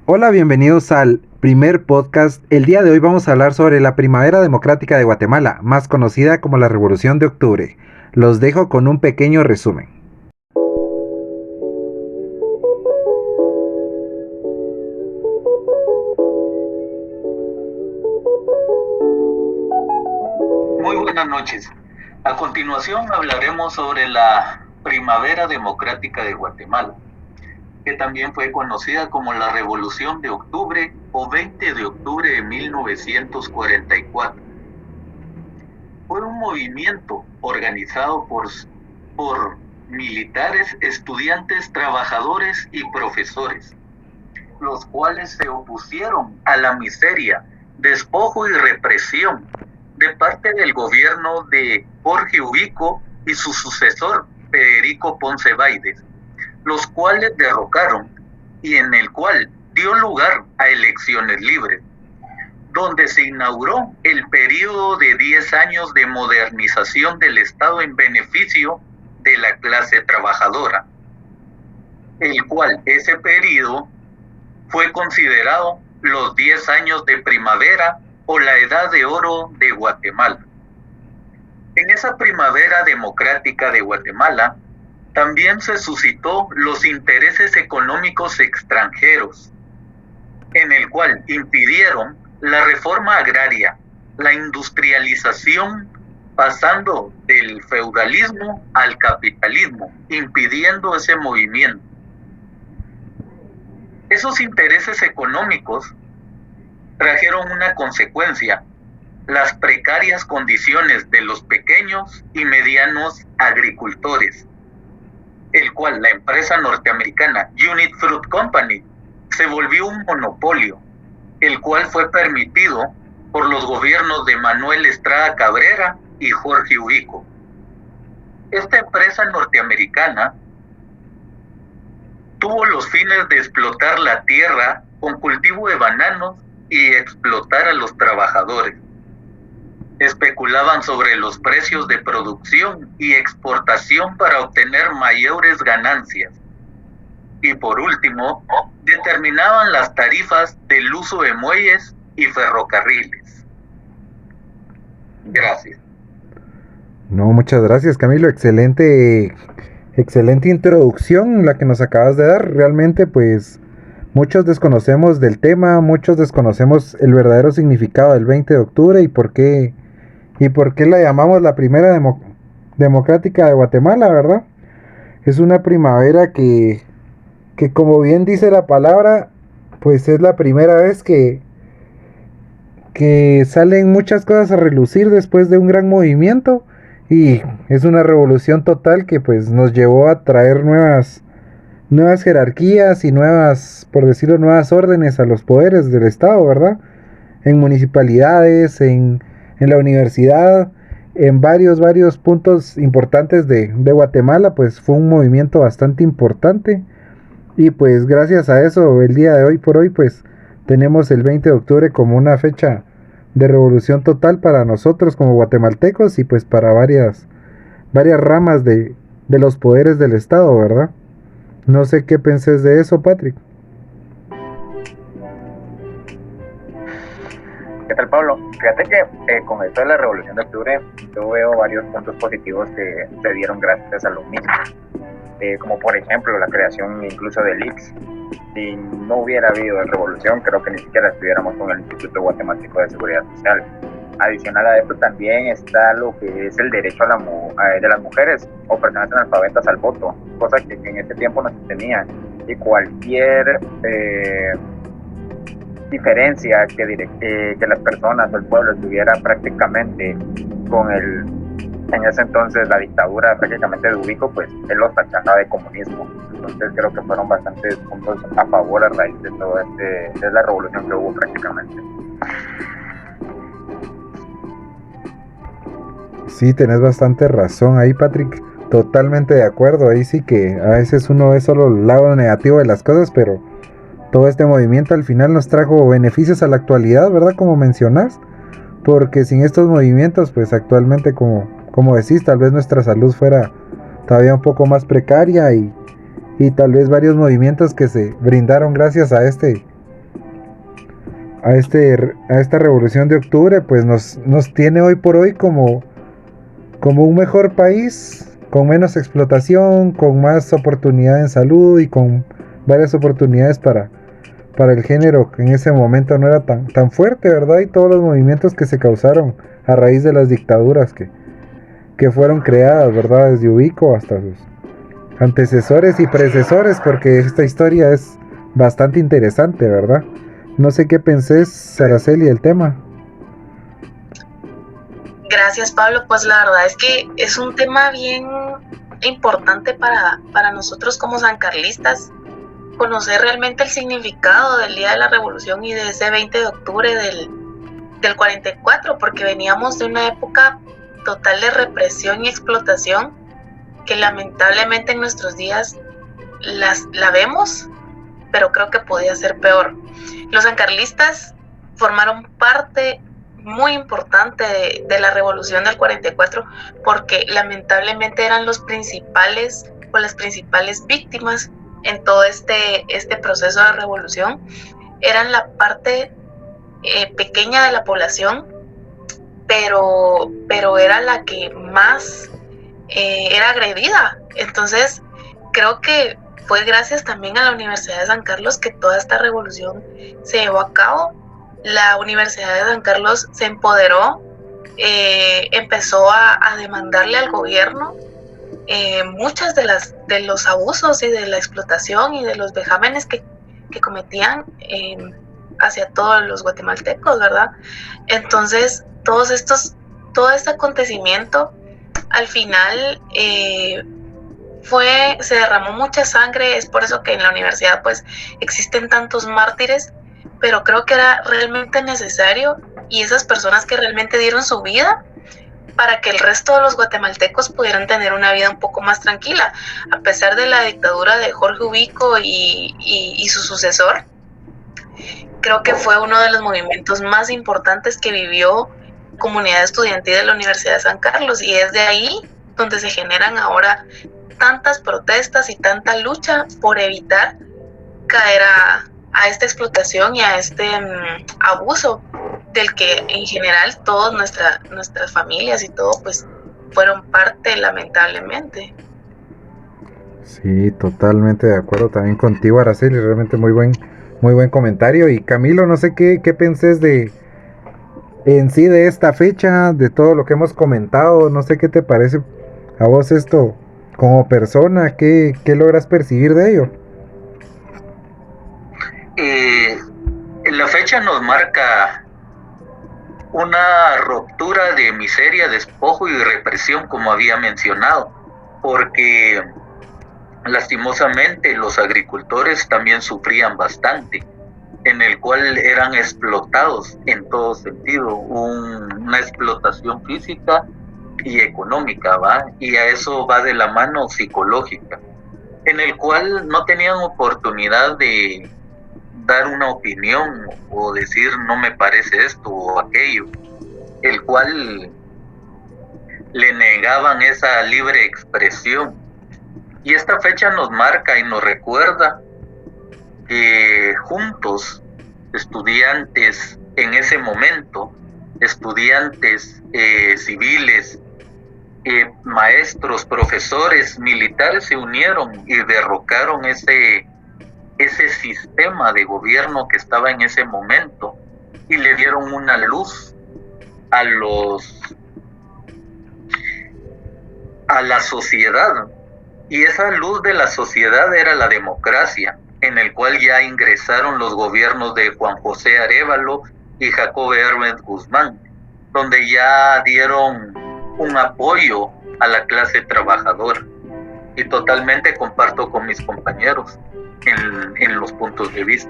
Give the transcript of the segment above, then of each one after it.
Hola, bienvenidos al primer podcast. El día de hoy vamos a hablar sobre la Primavera Democrática de Guatemala, más conocida como la Revolución de Octubre. Los dejo con un pequeño resumen. Muy buenas noches. A continuación hablaremos sobre la Primavera Democrática de Guatemala, que también fue conocida como la Revolución de Octubre o 20 de octubre de 1944. Fue un movimiento organizado por militares, estudiantes, trabajadores y profesores, los cuales se opusieron a la miseria, despojo y represión de parte del gobierno de Jorge Ubico y su sucesor Federico Ponce Baides, los cuales derrocaron y en el cual dio lugar a elecciones libres, donde se inauguró el periodo de 10 años de modernización del Estado en beneficio de la clase trabajadora, el cual ese periodo fue considerado los 10 años de primavera o la edad de oro de Guatemala. En esa primavera democrática de Guatemala también se suscitó los intereses económicos extranjeros, en el cual impidieron la reforma agraria, la industrialización, pasando del feudalismo al capitalismo, impidiendo ese movimiento. Esos intereses económicos trajeron una consecuencia: las precarias condiciones de los pequeños y medianos agricultores, el cual la empresa norteamericana United Fruit Company se volvió un monopolio, el cual fue permitido por los gobiernos de Manuel Estrada Cabrera y Jorge Ubico. Esta empresa norteamericana tuvo los fines de explotar la tierra con cultivo de bananos y explotar a los trabajadores. Especulaban sobre los precios de producción y exportación para obtener mayores ganancias. Y por último, determinaban las tarifas del uso de muelles y ferrocarriles. Gracias. No, muchas gracias, Camilo. Excelente introducción la que nos acabas de dar. Realmente, pues, muchos desconocemos del tema, muchos desconocemos el verdadero significado del 20 de octubre y por qué la llamamos la primera democrática de Guatemala, ¿verdad? Es una primavera que como bien dice la palabra, pues es la primera vez que salen muchas cosas a relucir después de un gran movimiento, y es una revolución total que pues nos llevó a traer nuevas jerarquías y nuevas, por decirlo, nuevas órdenes a los poderes del Estado, ¿verdad? En municipalidades, en la universidad, en varios puntos importantes de Guatemala, pues fue un movimiento bastante importante. Y pues gracias a eso, el día de hoy por hoy, pues tenemos el 20 de octubre como una fecha de revolución total para nosotros como guatemaltecos y pues para varias ramas de los poderes del Estado, ¿verdad? No sé qué pensés de eso, Patrick. ¿Qué tal, Pablo? Fíjate que con esto de la Revolución de Octubre yo veo varios puntos positivos que se dieron gracias a lo mismo. Como por ejemplo la creación incluso del IX. Si no hubiera habido revolución, creo que ni siquiera estuviéramos con el Instituto Guatemalteco de Seguridad Social. Adicional a esto también está lo que es el derecho de las mujeres o personas analfabetas al voto, cosa que en ese tiempo no se tenía, y cualquier diferencia que las personas o el pueblo estuviera prácticamente con en ese entonces la dictadura prácticamente de Ubico, pues él los tachaba de comunismo. Entonces creo que fueron bastantes puntos a favor a raíz de todo de la revolución que hubo prácticamente. Sí, tenés bastante razón ahí, Patrick. Totalmente de acuerdo. Ahí sí que a veces uno ve solo el lado negativo de las cosas, pero todo este movimiento al final nos trajo beneficios a la actualidad, ¿verdad? Como mencionás. Porque sin estos movimientos, pues actualmente, como decís, tal vez nuestra salud fuera todavía un poco más precaria y tal vez varios movimientos que se brindaron gracias a este a esta revolución de octubre, pues nos tiene hoy por hoy como un mejor país, con menos explotación, con más oportunidad en salud y con varias oportunidades para el género que en ese momento no era tan fuerte, ¿verdad? Y todos los movimientos que se causaron a raíz de las dictaduras que fueron creadas, ¿verdad? Desde Ubico hasta sus antecesores y predecesores, porque esta historia es bastante interesante, ¿verdad? No sé qué pensés, Araceli, del tema. Gracias, Pablo. Pues la verdad es que es un tema bien importante para nosotros como sancarlistas, conocer realmente el significado del Día de la Revolución y de ese 20 de octubre del 44, porque veníamos de una época total de represión y explotación que lamentablemente en nuestros días la vemos, pero creo que podía ser peor. Los sancarlistas formaron parte muy importante de la revolución del 44 porque lamentablemente eran los principales o las principales víctimas en todo este proceso de revolución. Eran la parte pequeña de la población, pero era la que más era agredida. Entonces creo que fue gracias también a la Universidad de San Carlos que toda esta revolución se llevó a cabo. La Universidad de San Carlos se empoderó, empezó a demandarle al gobierno muchas de los abusos y de la explotación y de los vejámenes que cometían hacia todos los guatemaltecos, ¿verdad? Entonces, todo este acontecimiento, al final se derramó mucha sangre. Es por eso que en la universidad pues existen tantos mártires, pero creo que era realmente necesario, y esas personas que realmente dieron su vida para que el resto de los guatemaltecos pudieran tener una vida un poco más tranquila, a pesar de la dictadura de Jorge Ubico y su sucesor. Creo que fue uno de los movimientos más importantes que vivió comunidad estudiantil de la Universidad de San Carlos, y es de ahí donde se generan ahora tantas protestas y tanta lucha por evitar caer a esta explotación y a este abuso del que en general todas nuestras familias y todo pues fueron parte, lamentablemente. Sí, totalmente de acuerdo también contigo, Araceli, realmente muy buen comentario. Y Camilo, no sé qué pensés en sí de esta fecha, de todo lo que hemos comentado, no sé qué te parece a vos esto como persona, qué logras percibir de ello. La fecha nos marca una ruptura de miseria, despojo y represión, como había mencionado, porque lastimosamente los agricultores también sufrían bastante, en el cual eran explotados en todo sentido, una explotación física y económica, ¿va? Y a eso va de la mano psicológica, en el cual no tenían oportunidad de dar una opinión o decir no me parece esto o aquello, el cual le negaban esa libre expresión. Y esta fecha nos marca y nos recuerda que juntos, estudiantes en ese momento, estudiantes civiles, maestros, profesores, militares se unieron y derrocaron ese sistema de gobierno que estaba en ese momento y le dieron una luz a la sociedad, y esa luz de la sociedad era la democracia, en el cual ya ingresaron los gobiernos de Juan José Arévalo y Jacobo Hermes Guzmán, donde ya dieron un apoyo a la clase trabajadora, y totalmente comparto con mis compañeros en los puntos de vista.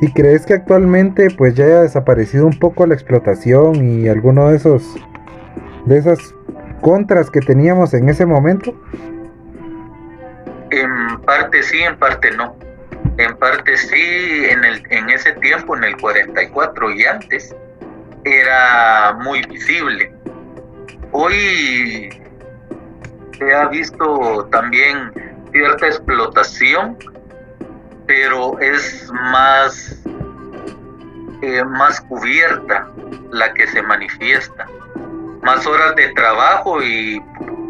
¿Y crees que actualmente pues ya haya desaparecido un poco la explotación y alguno de esas contras que teníamos en ese momento? En parte sí, en parte no. En parte sí, en ese tiempo, en el 44 y antes, era muy visible. Hoy se ha visto también cierta explotación, pero es más más cubierta la que se manifiesta, más horas de trabajo y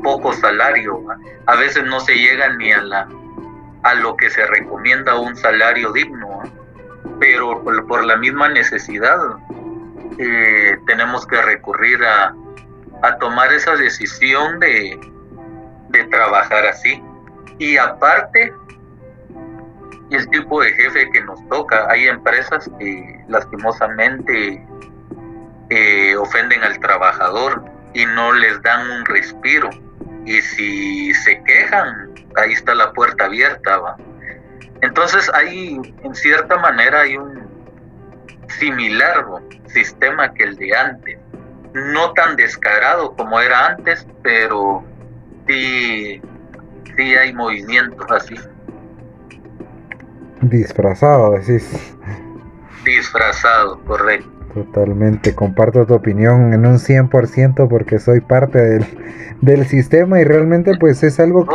poco salario, ¿va? A veces no se llega ni a lo que se recomienda un salario digno, ¿va? Pero por la misma necesidad tenemos que recurrir a tomar esa decisión de trabajar así. Y aparte, el tipo de jefe que nos toca, hay empresas que lastimosamente ofenden al trabajador y no les dan un respiro, y si se quejan, ahí está la puerta abierta, ¿va? Entonces hay, en cierta manera, hay un similar, ¿va?, sistema que el de antes, no tan descarado como era antes, pero sí hay movimientos así. Disfrazado, decís. Disfrazado, correcto. Totalmente, comparto tu opinión en un 100% porque soy parte del sistema y realmente pues es algo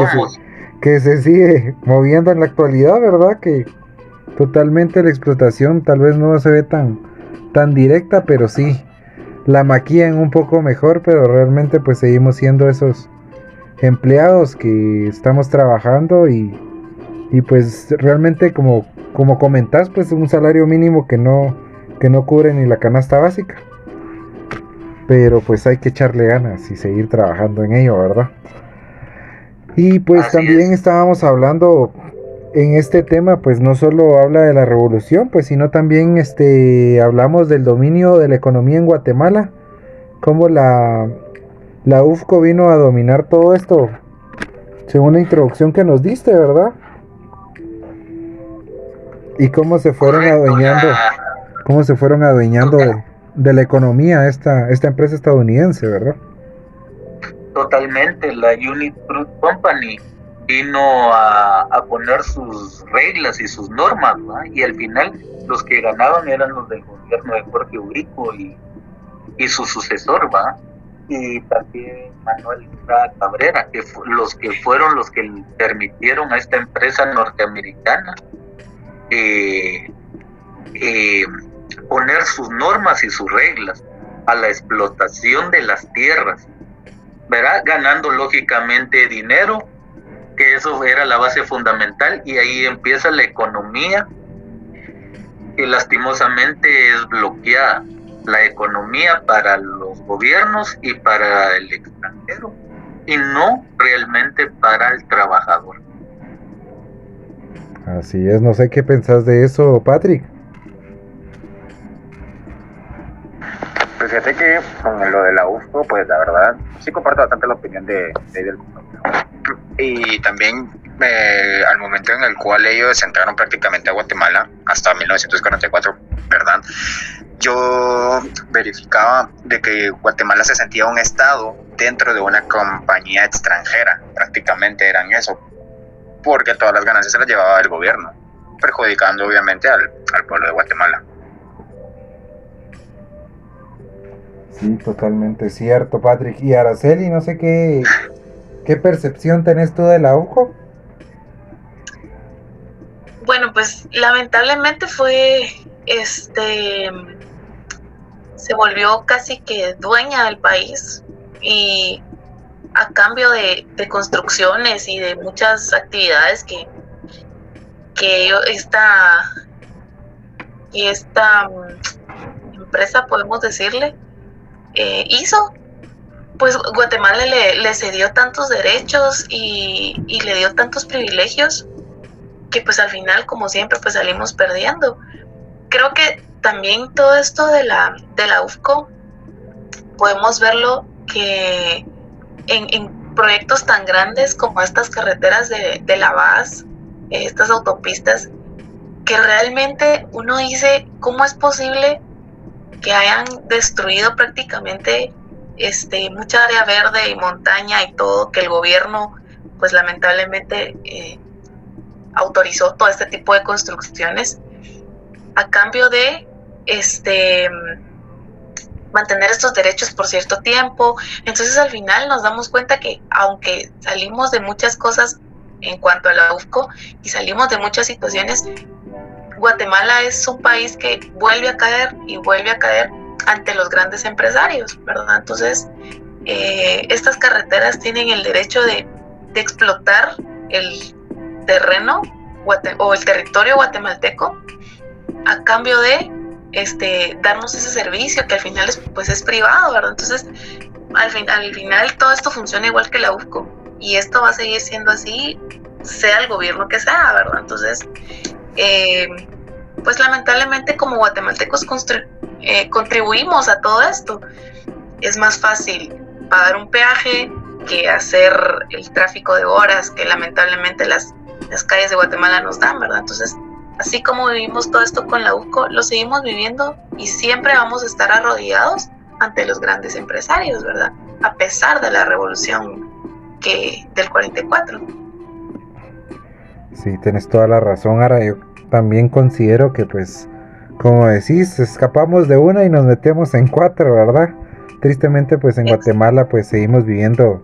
que se sigue moviendo en la actualidad, ¿verdad? Que totalmente la explotación tal vez no se ve tan directa, pero sí la maquillan un poco mejor, pero realmente pues seguimos siendo esos empleados que estamos trabajando y pues realmente como comentás, pues un salario mínimo que no cubre ni la canasta básica, pero pues hay que echarle ganas y seguir trabajando en ello, ¿verdad? Y pues así también es. estábamos hablando en este tema, pues no solo habla de la revolución, pues sino también hablamos del dominio de la economía en Guatemala, cómo la UFCO vino a dominar todo esto, según la introducción que nos diste, ¿verdad? Y cómo se fueron adueñando de la economía esta empresa estadounidense, ¿verdad? Totalmente, la Unit Fruit Company vino a poner sus reglas y sus normas, ¿va? Y al final los que ganaban eran los del gobierno de Jorge Urico y su sucesor, ¿va? Y también Manuel Cabrera, que fueron los que permitieron a esta empresa norteamericana poner sus normas y sus reglas a la explotación de las tierras, ¿verdad? Ganando lógicamente dinero, que eso era la base fundamental, y ahí empieza la economía que lastimosamente es bloqueada, la economía para los gobiernos y para el extranjero, y no realmente para el trabajador. Así es, no sé qué pensás de eso, Patrick. Pues fíjate que con lo de la UFCO, pues la verdad, sí comparto bastante la opinión de del compañero. Y también al momento en el cual ellos entraron prácticamente a Guatemala, hasta 1944, ¿verdad? Yo verificaba de que Guatemala se sentía un estado dentro de una compañía extranjera, prácticamente eran eso, porque todas las ganancias se las llevaba el gobierno, perjudicando obviamente al pueblo de Guatemala. Sí, totalmente cierto, Patrick. Y Araceli, no sé qué percepción tenés tú de la UCO. Bueno, pues lamentablemente se volvió casi que dueña del país, y a cambio de construcciones y de muchas actividades que esta empresa, podemos decirle, hizo, pues Guatemala le cedió tantos derechos y le dio tantos privilegios que pues al final, como siempre, pues salimos perdiendo. Creo que también todo esto de la UFCO podemos verlo que en proyectos tan grandes como estas carreteras de la VAS, estas autopistas, que realmente uno dice, ¿cómo es posible que hayan destruido prácticamente mucha área verde y montaña y todo, que el gobierno pues lamentablemente autorizó todo este tipo de construcciones a cambio de mantener estos derechos por cierto tiempo? Entonces al final nos damos cuenta que aunque salimos de muchas cosas en cuanto a la UFCO y salimos de muchas situaciones, Guatemala es un país que vuelve a caer y vuelve a caer ante los grandes empresarios, ¿verdad? Entonces, estas carreteras tienen el derecho de explotar el terreno o el territorio guatemalteco a cambio de darnos ese servicio que al final es privado, ¿verdad? Entonces, al final todo esto funciona igual que la UFCO, y esto va a seguir siendo así, sea el gobierno que sea, ¿verdad? Entonces, pues lamentablemente como guatemaltecos contribuimos a todo esto. Es más fácil pagar un peaje que hacer el tráfico de horas que lamentablemente las calles de Guatemala nos dan, ¿verdad? Entonces, así como vivimos todo esto con la UCO, lo seguimos viviendo y siempre vamos a estar arrodillados ante los grandes empresarios, ¿verdad? A pesar de la revolución del 44. Sí, tienes toda la razón. Ahora yo también considero que, pues, como decís, escapamos de una y nos metemos en 4, ¿verdad? Tristemente, pues en Guatemala, pues seguimos viviendo,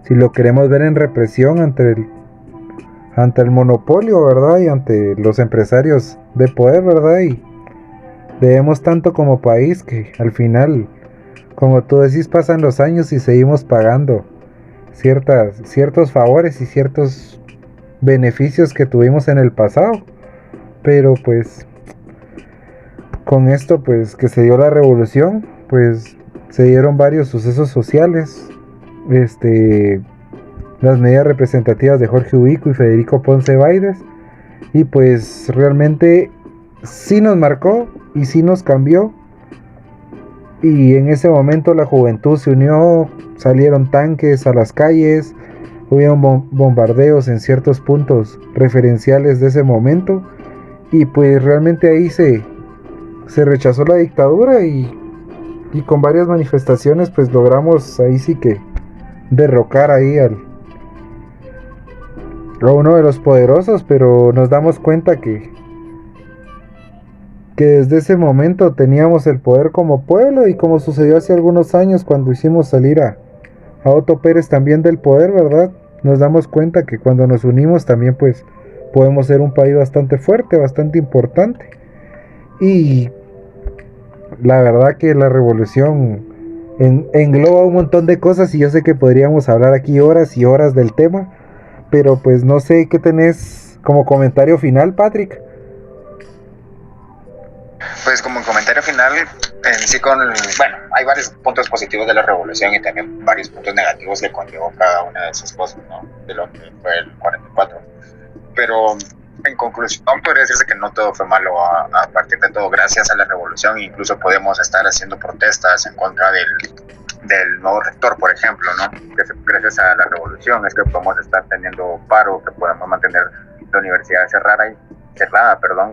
si lo queremos ver, en represión ante el monopolio, ¿verdad? Y ante los empresarios de poder, ¿verdad? Y debemos tanto como país que al final, como tú decís, pasan los años y seguimos pagando ciertos favores y ciertos beneficios que tuvimos en el pasado. Pero pues con esto, pues, que se dio la revolución, pues se dieron varios sucesos sociales. Las medidas representativas de Jorge Ubico y Federico Ponce Baides, y pues realmente sí nos marcó y sí nos cambió, y en ese momento la juventud se unió, salieron tanques a las calles, hubieron bombardeos en ciertos puntos referenciales de ese momento, y pues realmente ahí se rechazó la dictadura, y con varias manifestaciones pues logramos ahí sí que derrocar ahí a uno de los poderosos. Pero nos damos cuenta que desde ese momento teníamos el poder como pueblo, y como sucedió hace algunos años cuando hicimos salir a Otto Pérez también del poder, ¿verdad? Nos damos cuenta que cuando nos unimos también pues podemos ser un país bastante fuerte, bastante importante. Y la verdad que la revolución engloba un montón de cosas, y yo sé que podríamos hablar aquí horas y horas del tema, pero pues no sé qué tenés como comentario final, Patrick. Pues como comentario final, en sí hay varios puntos positivos de la revolución y también varios puntos negativos que conllevó cada una de esas cosas, ¿no? De lo que fue el 44. Pero en conclusión, podría decirse que no todo fue malo a partir de todo. Gracias a la revolución incluso podemos estar haciendo protestas en contra del nuevo rector, por ejemplo, ¿no? Gracias a la revolución es que podemos estar teniendo paro, que podemos mantener la universidad cerrada,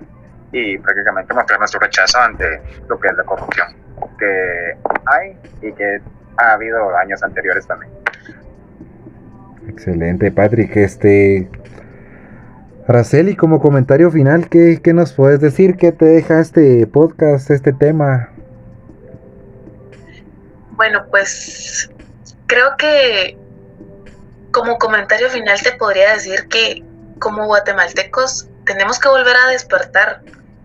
y prácticamente mostrar nuestro rechazo ante lo que es la corrupción que hay y que ha habido años anteriores también. Excelente, Patrick. Araceli, como comentario final, ¿qué nos puedes decir? ¿Qué te deja este podcast, este tema? Bueno, pues creo que como comentario final te podría decir que como guatemaltecos tenemos que volver a despertar.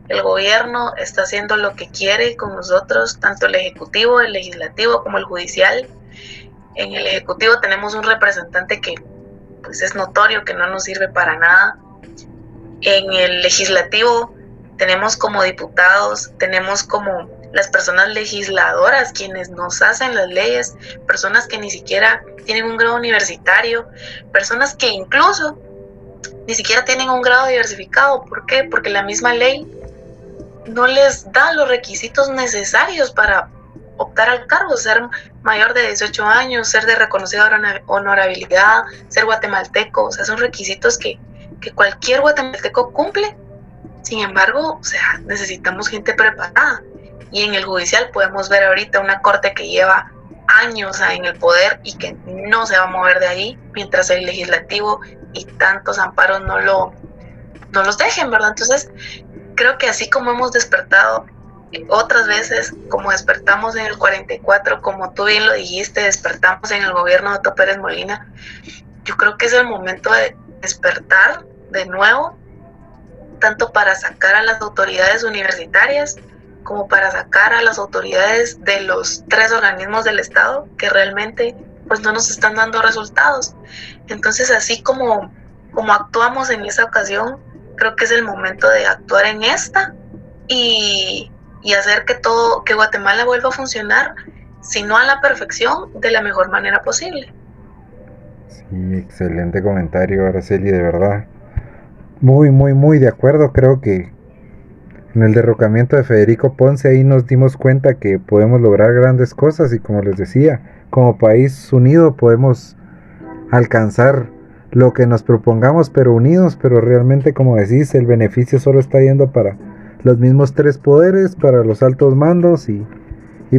El gobierno está haciendo lo que quiere con nosotros, tanto el ejecutivo, el legislativo como el judicial. En el ejecutivo tenemos un representante que pues es notorio que no nos sirve para nada. En el legislativo tenemos como diputados, tenemos como las personas legisladoras quienes nos hacen las leyes, personas que ni siquiera tienen un grado universitario, personas que incluso ni siquiera tienen un grado diversificado. ¿Por qué? Porque la misma ley no les da los requisitos necesarios para optar al cargo, ser mayor de 18 años, ser de reconocida honorabilidad, ser guatemalteco. O sea, son requisitos que cualquier guatemalteco cumple. Sin embargo, o sea, necesitamos gente preparada. Y en el judicial podemos ver ahorita una corte que lleva años en el poder y que no se va a mover de ahí, mientras el legislativo y tantos amparos no los dejen, ¿verdad? Entonces, creo que así como hemos despertado otras veces, como despertamos en el 44, como tú bien lo dijiste, despertamos en el gobierno de Otto Pérez Molina, yo creo que es el momento de despertar de nuevo tanto para sacar a las autoridades universitarias como para sacar a las autoridades de los 3 organismos del Estado que realmente pues no nos están dando resultados. Entonces, así como actuamos en esa ocasión, creo que es el momento de actuar en esta y hacer que Guatemala vuelva a funcionar, si no a la perfección, de la mejor manera posible. Sí, excelente comentario, Araceli, de verdad. Muy, muy, muy de acuerdo. Creo que en el derrocamiento de Federico Ponce ahí nos dimos cuenta que podemos lograr grandes cosas y, como les decía, como país unido podemos alcanzar lo que nos propongamos, pero unidos. Pero realmente, como decís, el beneficio solo está yendo para los mismos 3 poderes, para los altos mandos, y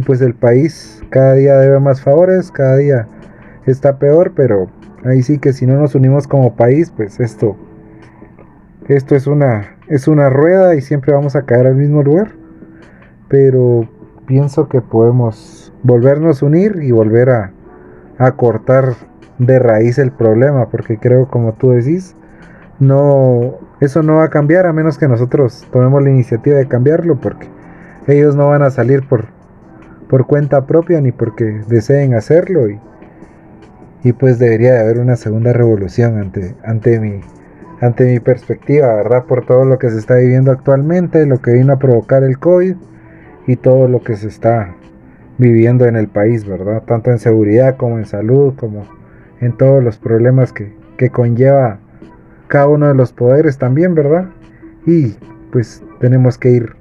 pues el país cada día debe más favores, cada día está peor. Pero ahí sí que si no nos unimos como país, pues esto es una rueda y siempre vamos a caer al mismo lugar. Pero pienso que podemos volvernos a unir y volver a cortar de raíz el problema, porque creo, como tú decís, eso no va a cambiar a menos que nosotros tomemos la iniciativa de cambiarlo, porque ellos no van a salir por cuenta propia ni porque deseen hacerlo, y pues debería de haber una segunda revolución ante mi perspectiva, ¿verdad? Por todo lo que se está viviendo actualmente, lo que vino a provocar el COVID y todo lo que se está viviendo en el país, ¿verdad? Tanto en seguridad como en salud, como en todos los problemas que conlleva cada uno de los poderes también, ¿verdad? Y pues tenemos que ir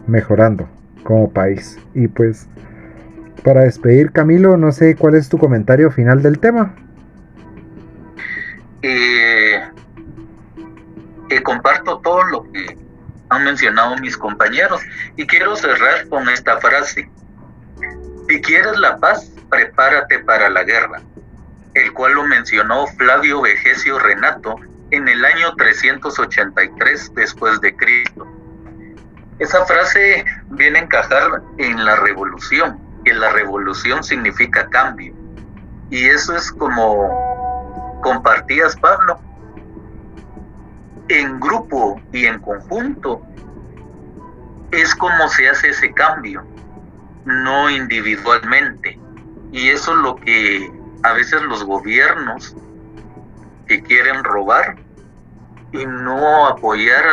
mejorando como país. Y pues para despedir, Camilo, no sé cuál es tu comentario final del tema. Comparto todo lo que han mencionado mis compañeros y quiero cerrar con esta frase: si quieres la paz, prepárate para la guerra, el cual lo mencionó Flavio Vegecio Renato en el año 383 después de Cristo. Esa frase viene a encajar en la revolución, que la revolución significa cambio, y eso es como compartías, Pablo, en grupo y en conjunto es como se hace ese cambio, no individualmente. Y eso es lo que a veces los gobiernos que quieren robar y no apoyar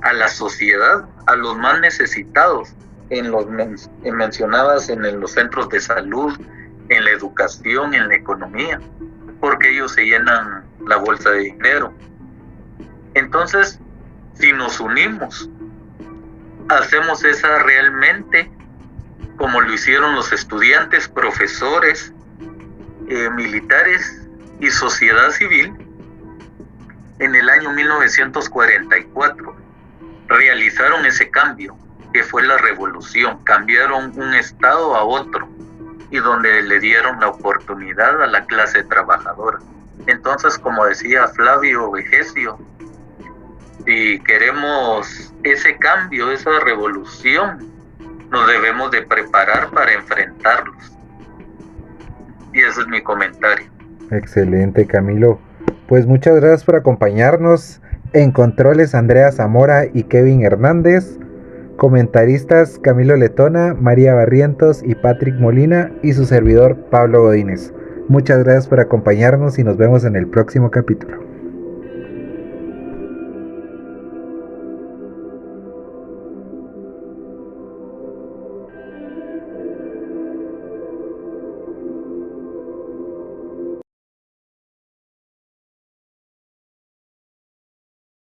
a la sociedad, a los más necesitados, mencionadas en los centros de salud, en la educación, en la economía, porque ellos se llenan la bolsa de dinero. Entonces, si nos unimos, hacemos esa realmente como lo hicieron los estudiantes, profesores, militares y sociedad civil en el año 1944, realizaron ese cambio que fue la revolución, cambiaron un estado a otro y donde le dieron la oportunidad a la clase trabajadora. Entonces, como decía Flavio Vegecio, si queremos ese cambio, esa revolución, nos debemos de preparar para enfrentarlos. Y ese es mi comentario. Excelente, Camilo. Pues muchas gracias por acompañarnos. En controles, Andrea Zamora y Kevin Hernández. Comentaristas, Camilo Letona, María Barrientos y Patrick Molina, y su servidor, Pablo Godínez. Muchas gracias por acompañarnos y nos vemos en el próximo capítulo.